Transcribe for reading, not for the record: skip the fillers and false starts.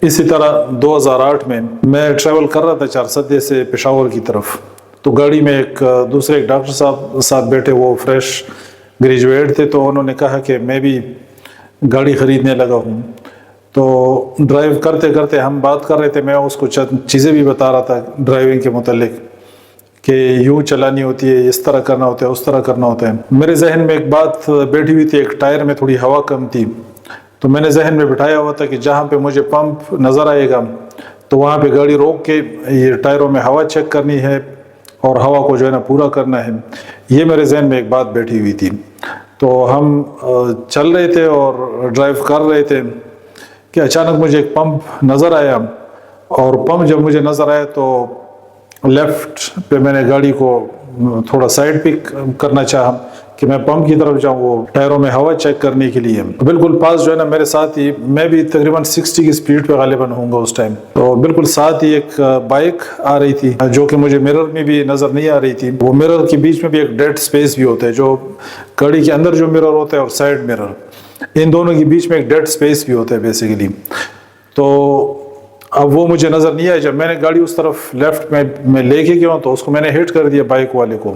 اسی طرح 2008 میں میں ٹریول کر رہا تھا چارسدے سے پشاور کی طرف، تو گاڑی میں دوسرے ایک ڈاکٹر صاحب ساتھ بیٹھے، وہ فریش گریجویٹ تھے، تو انہوں نے کہا کہ میں بھی گاڑی خریدنے لگا ہوں۔ تو ڈرائیو کرتے کرتے ہم بات کر رہے تھے، میں اس کو چند چیزیں بھی بتا رہا تھا ڈرائیونگ کے متعلق کہ یوں چلانی ہوتی ہے، اس طرح کرنا ہوتا ہے، اس طرح کرنا ہوتا ہے۔ میرے ذہن میں ایک بات بیٹھی ہوئی تھی، ایک ٹائر میں تھوڑی ہوا کم تھی، تو میں نے ذہن میں بٹھایا ہوا تھا کہ جہاں پہ مجھے پمپ نظر آئے گا تو وہاں پہ گاڑی روک کے یہ ٹائروں میں ہوا چیک کرنی ہے اور ہوا کو جو ہے نا پورا کرنا ہے۔ یہ میرے ذہن میں ایک بات بیٹھی ہوئی تھی۔ تو ہم چل رہے تھے اور ڈرائیو کر رہے تھے کہ اچانک مجھے ایک پمپ نظر آیا، اور پمپ جب مجھے نظر آیا تو لیفٹ پہ میں نے گاڑی کو تھوڑا سائڈ پہ کرنا چاہا کہ میں پمپ کی طرف جاؤں، وہ ٹائروں میں ہوا چیک کرنے کے لیے۔ بالکل پاس جو ہے نا میرے ساتھ ہی، میں بھی تقریباً 60 کی سپیڈ پہ غالباً ہوں گا اس ٹائم، تو بالکل ساتھ ہی ایک بائک آ رہی تھی جو کہ مجھے مرر میں بھی نظر نہیں آ رہی تھی۔ وہ مرر کے بیچ میں بھی ایک ڈیڈ سپیس بھی ہوتا ہے، جو گاڑی کے اندر جو مرر ہوتا ہے اور سائڈ مرر، ان دونوں کے بیچ میں ایک ڈیڈ سپیس بھی ہوتا ہے بیسیکلی۔ تو اب وہ مجھے نظر نہیں آیا، جب میں نے گاڑی اس طرف لیفٹ میں لے کے گیا تو اس کو میں نے ہٹ کر دیا بائک والے کو۔